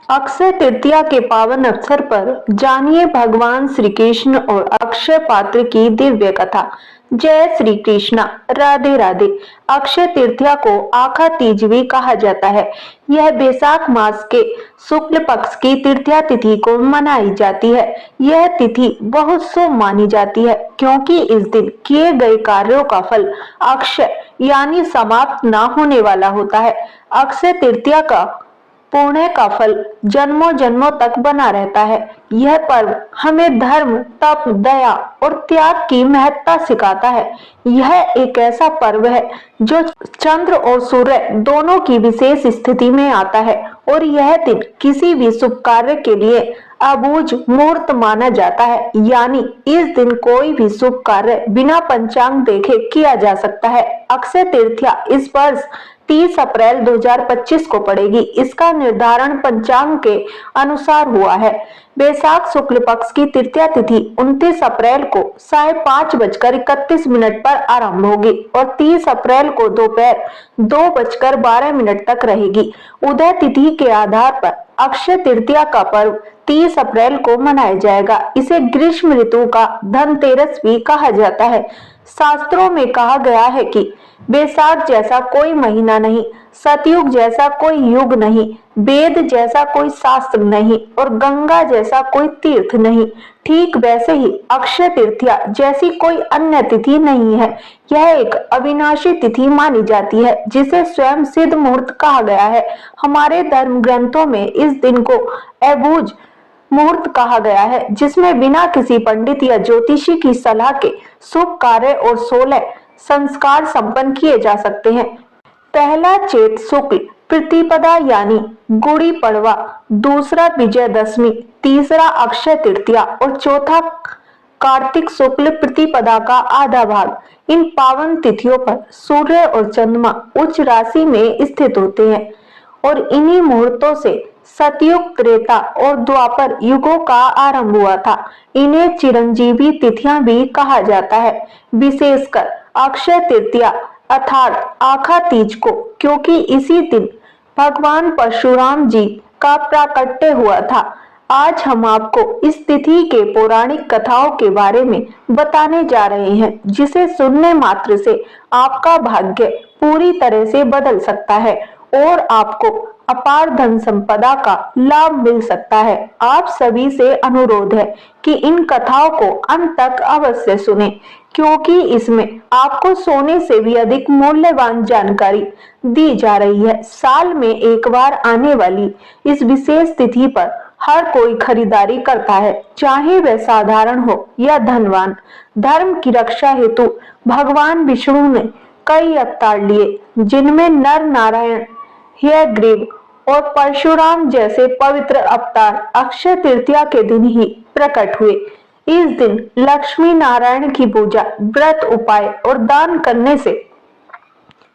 अक्षय तृतीया के पावन अवसर पर जानिए भगवान श्री कृष्ण और अक्षय पात्र की दिव्य कथा। जय श्री कृष्णा, राधे राधे। अक्षय तृतीया को आखा तीज भी कहा जाता है। यह बैसाख मास के शुक्ल पक्ष की तृतीया तिथि को मनाई जाती है। यह तिथि बहुत शुभ मानी जाती है क्योंकि इस दिन किए गए कार्यों का फल अक्षय यानी समाप्त न होने वाला होता है। अक्षय तृतीया का पुण्य का फल जन्मों जन्मों तक बना रहता है। यह पर्व हमें धर्म, तप, दया और त्याग की महत्ता सिखाता है। यह एक ऐसा पर्व है जो चंद्र और सूर्य दोनों की विशेष स्थिति में आता है और यह दिन किसी भी शुभ कार्य के लिए अबूझ मुहूर्त माना जाता है। यानी इस दिन कोई भी शुभ कार्य बिना पंचांग देखे किया जा सकता है। अक्षय तृतीया इस वर्ष 30 अप्रैल 2025 को पड़ेगी। इसका निर्धारण पंचांग के अनुसार हुआ है। बैसाख शुक्ल पक्ष की तृतीया तिथि 29 अप्रैल को 5:31 पर आरंभ होगी और 30 अप्रैल को दोपहर 2:12 तक रहेगी। उदय तिथि के आधार पर अक्षय तृतीया का पर्व 30 अप्रैल को मनाया जाएगा। इसे ग्रीष्म ऋतु का धनतेरस भी कहा जाता है। शास्त्रों में कहा गया है कि बैसाख जैसा कोई महीना नहीं, सतयुग जैसा कोई युग नहीं, वेद जैसा कोई शास्त्र नहीं और गंगा जैसा कोई तीर्थ नहीं। ठीक वैसे ही अक्षय तृतीया जैसी कोई अन्य तिथि नहीं है। यह एक अविनाशी तिथि मानी जाती है जिसे स्वयं सिद्ध मुहूर्त कहा गया है। हमारे धर्म ग्रंथों में इस दिन को अबूझ मुहूर्त कहा गया है जिसमें बिना किसी पंडित या ज्योतिषी की सलाह के शुभ कार्य और 16 संस्कार संपन्न किए जा सकते हैं। पहला चैत शुक्ल प्रतिपदा यानी गुड़ी पड़वा, दूसरा विजयदशमी, तीसरा अक्षय तृतीया और चौथा कार्तिक शुक्ल प्रतिपदा का आधा भाग। इन पावन तिथियों पर सूर्य और चंद्रमा उच्च राशि में स्थित होते हैं और इन्हीं मुहूर्तों से सतयुग, त्रेता और द्वापर युगों का आरंभ हुआ था। इन्हें चिरंजीवी तिथियां भी कहा जाता है, विशेषकर अक्षय तृतीया अर्थात आखा तीज को, क्योंकि इसी दिन भगवान परशुराम जी का प्राकट्य हुआ था। आज हम आपको इस तिथि के पौराणिक कथाओं के बारे में बताने जा रहे हैं जिसे सुनने मात्र से आपका भाग्य पूरी तरह से बदल सकता है और आपको अपार धन संपदा का लाभ मिल सकता है। आप सभी से अनुरोध है कि इन कथाओं को अंत तक अवश्य सुनें क्योंकि इसमें आपको सोने से भी अधिक मूल्यवान जानकारी दी जा रही है। साल में एक बार आने वाली इस विशेष तिथि पर हर कोई खरीदारी करता है, चाहे वह साधारण हो या धनवान। धर्म की रक्षा हेतु भगवान विष्णु ने कई अवतार लिए जिनमें नर नारायण, हयग्रीव और परशुराम जैसे पवित्र अवतार अक्षय तृतीया के दिन ही प्रकट हुए। इस दिन लक्ष्मी नारायण की पूजा, व्रत, उपाय और दान करने से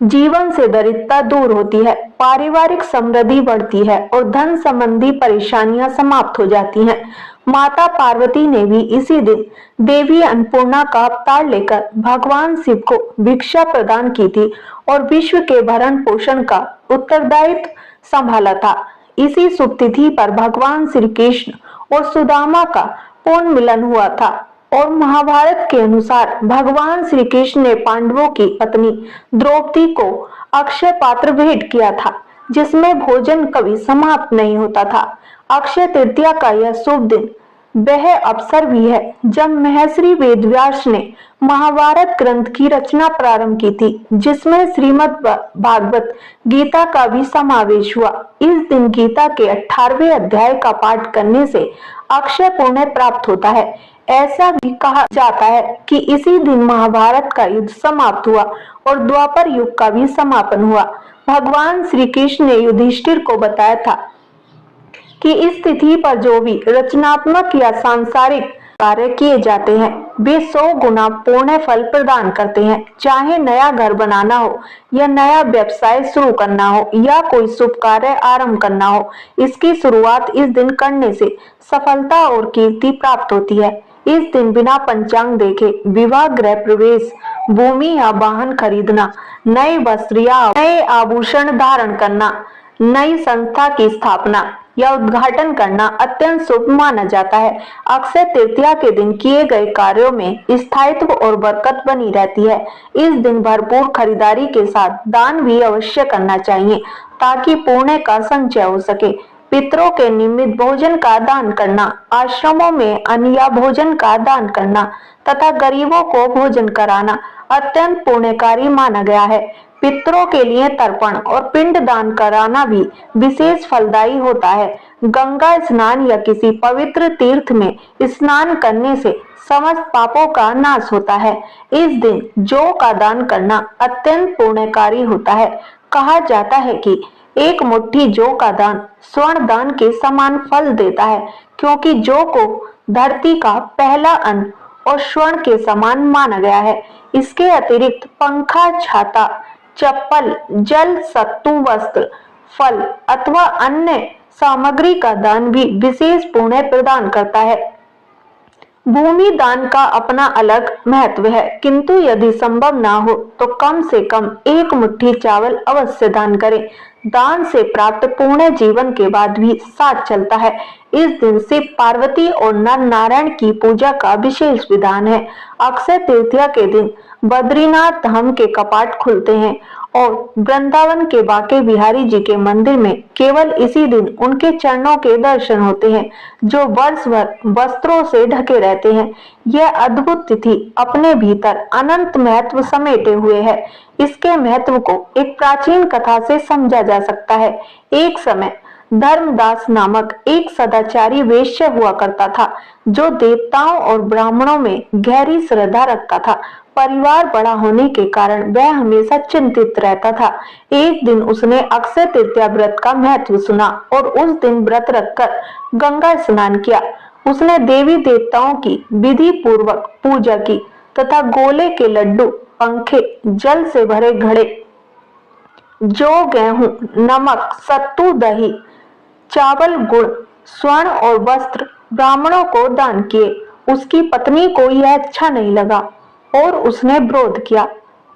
जीवन से दरिद्रता दूर होती है, पारिवारिक समृद्धि बढ़ती है और धन संबंधी परेशानियां समाप्त हो जाती हैं। माता पार्वती ने भी इसी दिन देवी अन्नपूर्णा का अवतार लेकर भगवान शिव को भिक्षा प्रदान की थी और विश्व के भरण पोषण का उत्तरदायित्व संभाला था। इसी शुभ तिथि पर भगवान श्री कृष्ण और सुदामा का पुण्य मिलन हुआ था और महाभारत के अनुसार भगवान श्री कृष्ण ने पांडवों की पत्नी द्रौपदी को अक्षय पात्र भेंट किया था जिसमें भोजन कभी समाप्त नहीं होता था। अक्षय तृतीया का यह शुभ दिन वह अवसर भी है जब महर्षि वेदव्यास ने महाभारत ग्रंथ की रचना प्रारंभ की थी जिसमें श्रीमद् भागवत गीता का भी समावेश हुआ। इस दिन गीता के 18वें अध्याय का पाठ करने से अक्षय पुण्य प्राप्त होता है। ऐसा भी कहा जाता है कि इसी दिन महाभारत का युद्ध समाप्त हुआ और द्वापर युग का भी समापन हुआ। भगवान श्री कृष्ण ने युधिष्ठिर को बताया था कि इस तिथि पर जो भी रचनात्मक या सांसारिक कार्य किए जाते हैं वे 100 गुना पुण्य फल प्रदान करते हैं। चाहे नया घर बनाना हो या नया व्यवसाय शुरू करना हो या कोई शुभ कार्य आरंभ करना हो, इसकी शुरुआत इस दिन करने से सफलता और कीर्ति प्राप्त होती है। इस दिन बिना पंचांग देखे विवाह, गृह प्रवेश, भूमि या वाहन खरीदना, नए वस्त्र या नए आभूषण धारण करना, नई संस्था की स्थापना, या उद्घाटन करना अत्यंत शुभ माना जाता है। अक्षय तृतीया के दिन किए गए कार्यों में स्थायित्व और बरकत बनी रहती है। इस दिन भरपूर खरीदारी के साथ दान भी अवश्य करना चाहिए ताकि पुण्य का संचय हो सके। पितरों के निमित्त भोजन का दान करना, आश्रमों में अन्न या भोजन का दान करना तथा गरीबों को भोजन कराना अत्यंत पुण्यकारी माना गया है। पितरों के लिए तर्पण और पिंड दान कराना भी विशेष फलदायी होता है। गंगा स्नान या किसी पवित्र तीर्थ में स्नान करने से समस्त पापों का नाश होता है। इस दिन जौ का दान करना अत्यंत पुण्यकारी होता है। कहा जाता है कि एक मुट्ठी जौ का दान स्वर्ण दान के समान फल देता है, क्योंकि जौ को धरती का पहला अन्न और स्वर्ण के समान माना गया है। इसके अतिरिक्त पंखा, छाता, चप्पल, जल, सत्तू, वस्त्र, फल अथवा अन्य सामग्री का दान भी विशेष पुण्य प्रदान करता है। भूमि दान का अपना अलग महत्व है, किंतु यदि संभव ना हो तो कम से कम एक मुट्ठी चावल अवश्य दान करें। दान से प्राप्त पुण्य जीवन के बाद भी साथ चलता है। इस दिन शिव पार्वती और नर नारायण की पूजा का विशेष विधान है। अक्षय तृतीया के दिन बद्रीनाथ धाम के कपाट खुलते हैं और वृंदावन के बांके बिहारी जी के मंदिर में केवल इसी दिन उनके चरणों के दर्शन होते हैं, जो वर्ष भर वस्त्रों से ढके रहते हैं। यह अद्भुत तिथि अपने भीतर अनंत महत्व समेटे हुए है। इसके महत्व को एक प्राचीन कथा से समझा जा सकता है। एक समय धर्मदास नामक एक सदाचारी वेश्य हुआ करता था, जो देवताओं और ब्राह्मणों में गहरी श्रद्धा रखता था। परिवार बड़ा होने के कारण वह हमेशा चिंतित रहता था। एक दिन उसने अक्षय तृतीया व्रत का महत्व सुना और उस दिन व्रत रखकर गंगा स्नान किया। उसने देवी देवताओं की विधि पूर्वक पूजा की तथा गोले के लड्डू, पंखे, जल से भरे घड़े, जौ, गेहूं, नमक, सत्तू, दही, चावल, गुड़, स्वर्ण और वस्त्र ब्राह्मणों को दान किए। उसकी पत्नी को यह अच्छा नहीं लगा और उसने विरोध किया,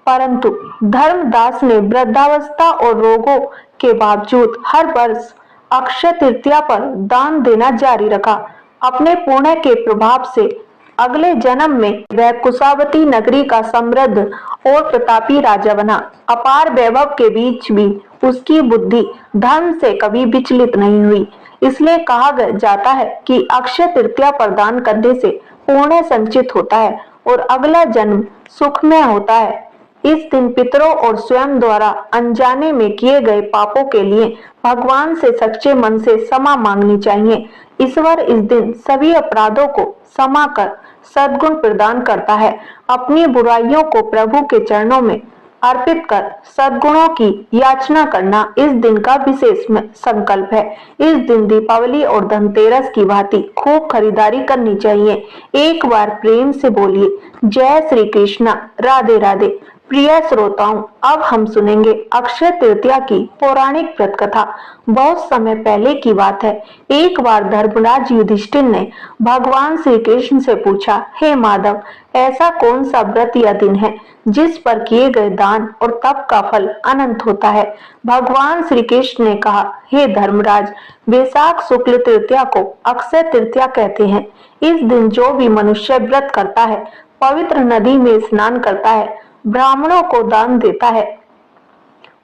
परंतु धर्मदास ने वृद्धावस्था और रोगों के बावजूद हर वर्ष अक्षय तृतीया पर दान देना जारी रखा। अपने पुण्य के प्रभाव से अगले जन्म में वह कुशावती नगरी का समृद्ध और प्रतापी राजा बना। अपार वैभव के बीच भी उसकी बुद्धि धर्म से कभी विचलित नहीं हुई। इसलिए कहा जाता है कि अक्षय तृतीया पर दान करने से पुण्य संचित होता है और अगला जन्म सुखमय होता है। इस दिन पितरों और स्वयं द्वारा अनजाने में किए गए पापों के लिए भगवान से सच्चे मन से क्षमा मांगनी चाहिए। ईश्वर इस दिन सभी अपराधों को क्षमा कर सद्गुण प्रदान करता है। अपनी बुराइयों को प्रभु के चरणों में अर्पित कर सद्गुणों की याचना करना इस दिन का विशेष संकल्प है। इस दिन दीपावली और धनतेरस की भांति खूब खरीदारी करनी चाहिए। एक बार प्रेम से बोलिए जय श्री कृष्णा, राधे राधे। प्रिय श्रोताओं, अब हम सुनेंगे अक्षय तृतीया की पौराणिक व्रत कथा। बहुत समय पहले की बात है। एक बार धर्मराज युधिष्ठिर ने भगवान श्री कृष्ण से पूछा, हे माधव, ऐसा कौन सा व्रत या दिन है जिस पर किए गए दान और तप का फल अनंत होता है? भगवान श्री कृष्ण ने कहा, हे धर्मराज, वैशाख शुक्ल तृतीया को अक्षय तृतीया कहते हैं। इस दिन जो भी मनुष्य व्रत करता है, पवित्र नदी में स्नान करता है, ब्राह्मणों को दान देता है,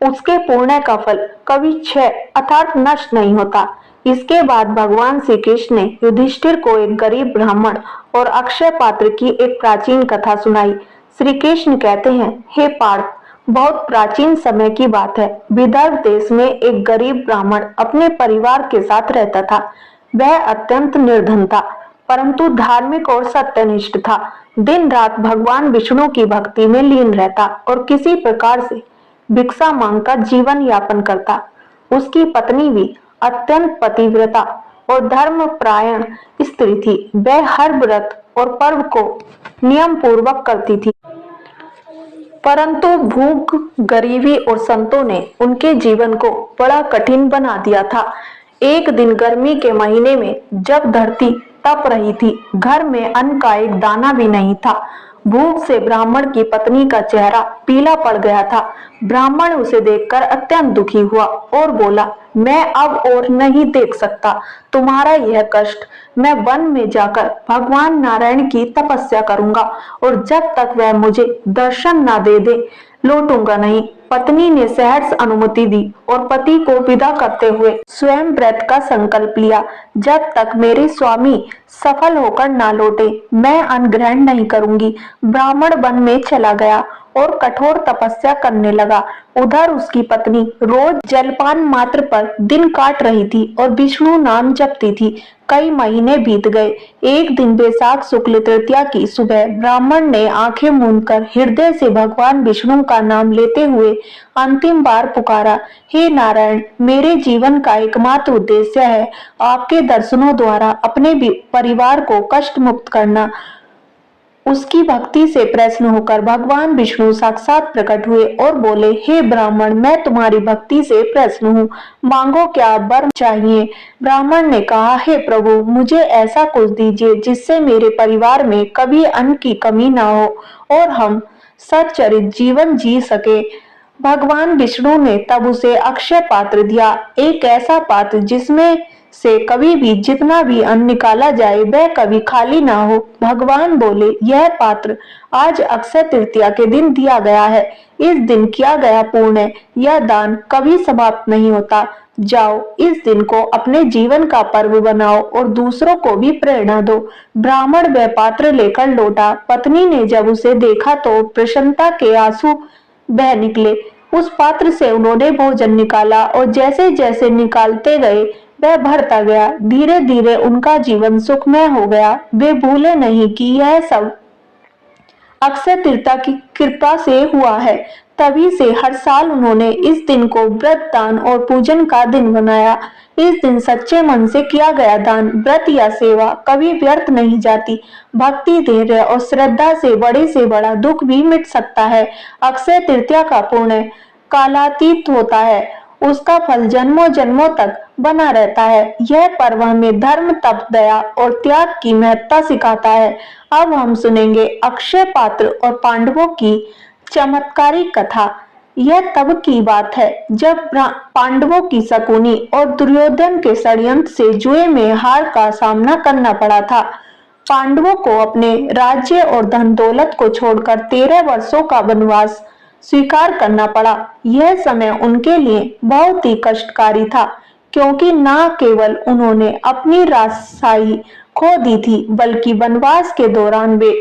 उसके पुण्य का फल कभी क्षय अर्थात नष्ट नहीं होता। इसके बाद भगवान श्री कृष्ण ने युधिष्ठिर को एक गरीब ब्राह्मण और अक्षय पात्र की एक प्राचीन कथा सुनाई। श्री कृष्ण कहते हैं, हे पार्थ, बहुत प्राचीन समय की बात है। विदर्भ देश में एक गरीब ब्राह्मण अपने परिवार के साथ रहता था। वह अत्यंत निर्धन था, परंतु धार्मिक और सत्यनिष्ठ था। दिन रात भगवान विष्णु की भक्ति में लीन रहता और किसी प्रकार से भिक्षा मांगकर जीवन यापन करता। उसकी पत्नी भी अत्यंत पतिव्रता और धर्मपरायण स्त्री थी। वह हर व्रत और पर्व को नियम पूर्वक करती थी, परंतु भूख, गरीबी और संतों ने उनके जीवन को बड़ा कठिन बना दिया था। एक दिन गर्मी के महीने में जब धरती तप रही थी, घर में अन्न का एक दाना भी नहीं था। भूख से ब्राह्मण की पत्नी का चेहरा पीला पड़ गया था। ब्राह्मण उसे देखकर अत्यंत दुखी हुआ और बोला, मैं अब और नहीं देख सकता तुम्हारा यह कष्ट। मैं वन में जाकर भगवान नारायण की तपस्या करूंगा और जब तक वह मुझे दर्शन न दे दे लौटूंगा नहीं। पत्नी ने सहर्ष अनुमति दी और पति को विदा करते हुए स्वयं व्रत का संकल्प लिया। जब तक मेरे स्वामी सफल होकर ना लौटे मैं अन्न ग्रहण नहीं करूंगी। ब्राह्मण वन में चला गया और कठोर तपस्या करने लगा। उधर उसकी पत्नी रोज जलपान मात्र पर दिन काट रही थी और विष्णु नाम जपती थी। कई महीने बीत गए। एक दिन वैशाख शुक्ल तृतीया की सुबह ब्राह्मण ने आंखें मूंदकर हृदय से भगवान विष्णु का नाम लेते हुए अंतिम बार पुकारा, हे नारायण, मेरे जीवन का एकमात्र उद्देश्य है आपके दर्शनों द्वारा अपने परिवार को कष्ट मुक्त करना। उसकी भक्ति से प्रसन्न होकर भगवान विष्णु साक्षात प्रकट हुए और बोले, हे ब्राह्मण, मैं तुम्हारी भक्ति से प्रसन्न हूँ, मांगो क्या वर चाहिए। ब्राह्मण ने कहा, हे प्रभु, मुझे ऐसा कुछ दीजिए जिससे मेरे परिवार में कभी अन्न की कमी ना हो और हम सच्चरित जीवन जी सके। भगवान विष्णु ने तब उसे अक्षय पात्र दिया, एक ऐसा पात्र जिसमें से कभी भी जितना भी अन्न निकाला जाए वह कभी खाली ना हो। भगवान बोले, यह पात्र आज अक्षय तृतीया के दिन दिया गया है। इस दिन किया गया पुण्य यह दान कभी समाप्त नहीं होता। जाओ, इस दिन को अपने जीवन का पर्व बनाओ और दूसरों को भी प्रेरणा दो। ब्राह्मण वह पात्र लेकर लौटा। पत्नी ने जब उसे देखा तो प्रसन्नता के आंसू बह निकले। उस पात्र से उन्होंने भोजन निकाला और जैसे जैसे निकालते गए वह भरता गया। धीरे धीरे उनका जीवन सुखमय हो गया। वे भूले नहीं कि यह सब अक्षय तृतीया की कृपा से हुआ है। तभी से हर साल उन्होंने इस दिन को व्रत, दान और पूजन का दिन बनाया। इस दिन सच्चे मन से किया गया दान, व्रत या सेवा कभी व्यर्थ नहीं जाती। भक्ति, धैर्य और श्रद्धा से बड़ा दुख भी मिट सकता है। अक्षय तृतीया का पुण्य कालातीत होता है, उसका फल जन्मों जन्मों तक बना रहता है। यह पर्व हमें धर्म, तप, दया और त्याग की महत्ता सिखाता है। अब हम सुनेंगे अक्षय पात्र और पांडवों की चमत्कारिक कथा। यह तब की बात है जब पांडवों की शकुनी और दुर्योधन के षड्यंत्र से जुए में हार का सामना करना पड़ा था। पांडवों को अपने राज्य और धन दौलत को छोड़कर 13 वर्षों का वनवास स्वीकार करना पड़ा। यह समय उनके लिए बहुत ही कष्टकारी था, क्योंकि न केवल उन्होंने अपनी राजशाही खो दी थी, बल्कि वनवास के दौरान वे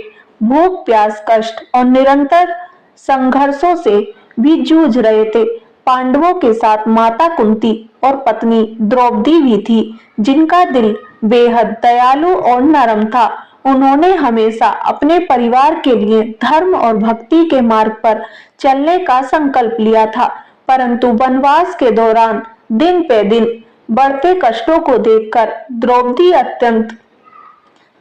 भूख, प्यास, कष्ट और निरंतर संघर्षों से भी जूझ रहे थे। पांडवों के साथ माता कुंती और पत्नी द्रौपदी भी थी, जिनका दिल बेहद दयालु और नरम था। उन्होंने हमेशा अपने परिवार के लिए धर्म और भक्ति के मार्ग पर चलने का संकल्प लिया था, परंतु वनवास के दौरान दिन पे दिन बढ़ते कष्टों को देखकर द्रौपदी अत्यंत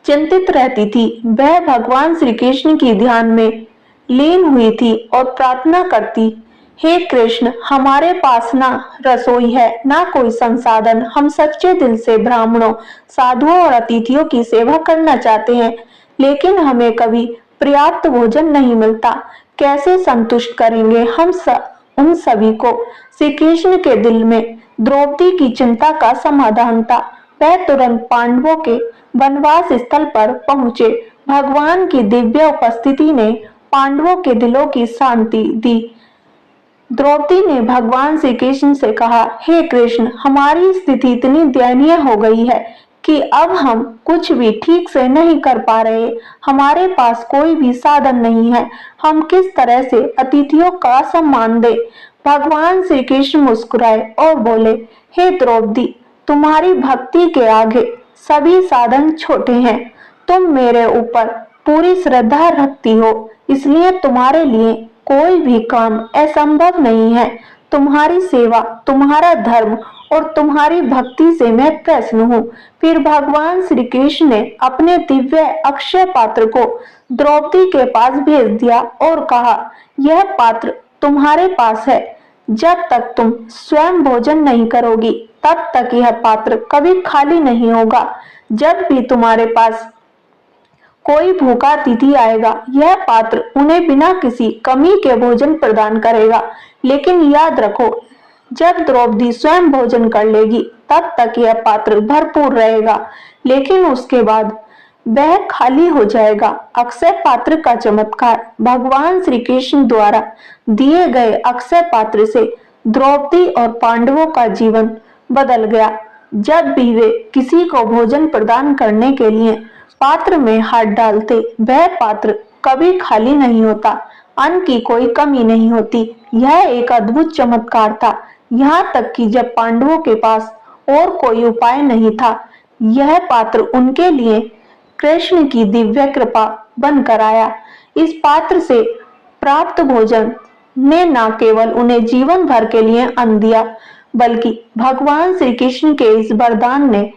चिंतित रहती थी। वह भगवान श्री कृष्ण की ध्यान में लीन हुई थी और प्रार्थना करती, हे कृष्ण, हमारे पास ना रसोई है, ना कोई संसाधन। हम सच्चे दिल से ब्राह्मणों, साधुओं और अतिथियों की सेवा करना चाहते हैं, लेकिन हमें कभी पर्याप्त भोजन नहीं मिलता। कैसे संतुष्ट करेंगे हम उन सभी को। श्री कृष्ण के दिल में द्रौपदी की चिंता का समाधान था। वह तुरंत पांडवों के वनवास स्थल पर पहुंचे। भगवान की दिव्य उपस्थिति ने पांडवों के दिलों की शांति दी। द्रौपदी ने भगवान श्री कृष्ण से कहा, हे कृष्ण, हमारी स्थिति इतनी दयनीय हो गई है कि अब हम कुछ भी ठीक से नहीं कर पा रहे। हमारे पास कोई भी साधन नहीं है। हम किस तरह से अतिथियों का सम्मान दें। भगवान श्री कृष्ण मुस्कुराए और बोले, हे द्रौपदी, तुम्हारी भक्ति के आगे सभी साधन छोटे हैं। तुम मेरे ऊपर पूरी श्रद्धा रखती हो, इसलिए तुम्हारे लिए कोई भी काम असंभव नहीं है। तुम्हारी सेवा, तुम्हारा धर्म और तुम्हारी भक्ति से मैं प्रसन्न हूँ। फिर भगवान श्री कृष्ण ने अपने दिव्य अक्षय पात्र को द्रौपदी के पास भेज दिया और कहा, यह पात्र तुम्हारे पास है। जब तक तुम स्वयं भोजन नहीं करोगी तब तक यह पात्र कभी खाली नहीं होगा। जब भी तुम्हारे पास कोई भूखा अतिथि आएगा, यह पात्र उन्हें बिना किसी कमी के भोजन प्रदान करेगा। लेकिन याद रखो, जब द्रौपदी स्वयं भोजन कर लेगी तब तक यह पात्र भरपूर रहेगा, लेकिन उसके बाद वह खाली हो जाएगा। अक्षय पात्र का चमत्कार। भगवान श्री कृष्ण द्वारा दिए गए अक्षय पात्र से द्रौपदी और पांडवों का जीवन बदल गया। जब भी वे किसी को भोजन प्रदान करने के लिए पात्र में हाथ डालते, वह पात्र कभी खाली नहीं होता, अन्न की कोई कमी नहीं होती। यह एक अद्भुत चमत्कार था। यहाँ तक कि जब पांडवों के पास और कोई उपाय नहीं था, यह पात्र उनके लिए कृष्ण की दिव्य कृपा बनकर आया। इस पात्र से प्राप्त भोजन ने न केवल उन्हें जीवन भर के लिए अन्न दिया, बल्कि भगवान श्री कृष्ण के इस वरदान ने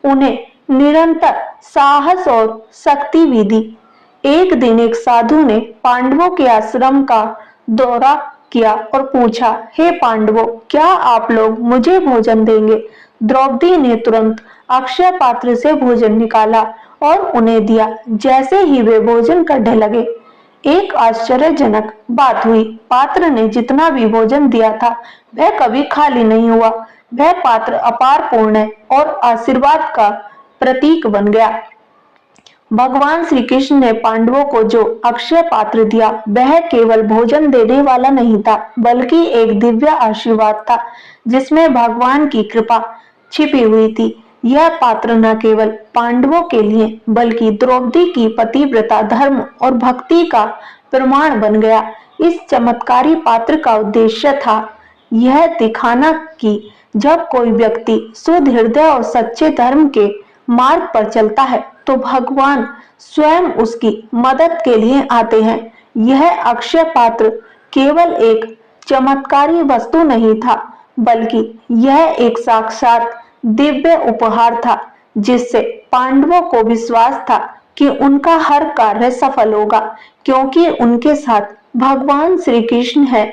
उन्हें निरंतर साहस और शक्ति भी दी। एक दिन एक साधु ने पांडवों के आश्रम का दौरा किया और पूछा, हे पांडवों, क्या आप लोग मुझे भोजन देंगे? द्रौपदी ने तुरंत अक्षय पात्र से भोजन निकाला और उन्हें दिया। जैसे ही वे भोजन करने लगे, एक आश्चर्यजनक बात हुई। पात्र ने जितना भी भोजन दिया था, वह कभी खाली नहीं हुआ। वह पात्र अपार पूर्ण और आशीर्वाद का प्रतीक बन गया। भगवान श्री कृष्ण ने पांडवों को जो अक्षय पात्र दिया, वह केवल भोजन देने वाला नहीं था, बल्कि एक दिव्य आशीर्वाद था, जिसमें भगवान की कृपा छिपी हुई थी। यह पात्र न केवल पांडवों के लिए, बल्कि द्रौपदी की पतिव्रता, धर्म और भक्ति का प्रमाण बन गया। इस चमत्कारी पात्र का उद्देश्य था यह दिखाना कि जब कोई व्यक्ति शुद्ध हृदय और सच्चे धर्म के मार्ग पर चलता है, तो भगवान स्वयं उसकी मदद के लिए आते हैं। यह अक्षय पात्र केवल एक चमत्कारी वस्तु नहीं था, बल्कि यह एक साक्षात दिव्य उपहार था, जिससे पांडवों को विश्वास था कि उनका हर कार्य सफल होगा, क्योंकि उनके साथ भगवान श्री कृष्ण है।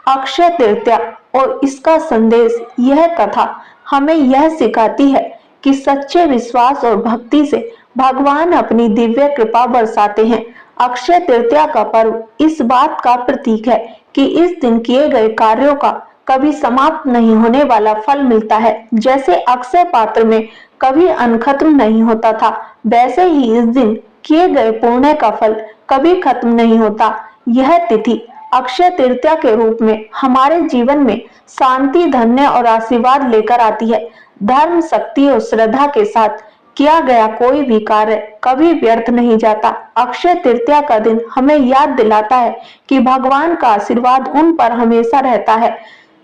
अक्षय तृतीया और इसका संदेश, यह कथा हमें यह सिखाती है कि सच्चे विश्वास और भक्ति से भगवान अपनी दिव्य कृपा बरसाते हैं। अक्षय तृतीया का पर्व इस बात का प्रतीक है कि इस दिन किए गए कार्यों का कभी समाप्त नहीं होने वाला फल मिलता है। जैसे अक्षय पात्र में कभी अन्न खत्म नहीं होता था, वैसे ही इस दिन किए गए पुण्य का फल कभी खत्म नहीं होता। यह तिथि अक्षय तृतीया के रूप में हमारे जीवन में शांति, धन्य और आशीर्वाद लेकर आती है। धर्म, शक्ति और श्रद्धा के साथ किया गया कोई भी कार्य कभी व्यर्थ नहीं जाता। अक्षय तृतीया का दिन हमें याद दिलाता है कि भगवान का आशीर्वाद उन पर हमेशा रहता है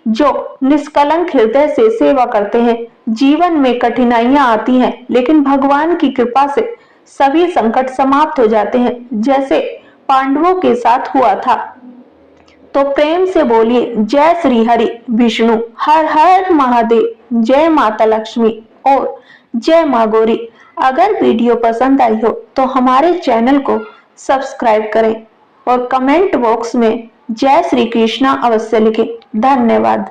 जो निष्कलंक हृदय से सेवा करते हैं। जीवन में कठिनाइयां आती हैं, लेकिन भगवान की कृपा से सभी संकट समाप्त हो जाते हैं, जैसे पांडवों के साथ हुआ था। तो प्रेम से बोलिए, जय श्री हरि विष्णु, हर हर महादेव, जय माता लक्ष्मी और जय माँ गौरी। अगर वीडियो पसंद आई हो तो हमारे चैनल को सब्सक्राइब करें और कमेंट बॉक्स में जय श्री कृष्णा अवश्य लिखें। धन्यवाद।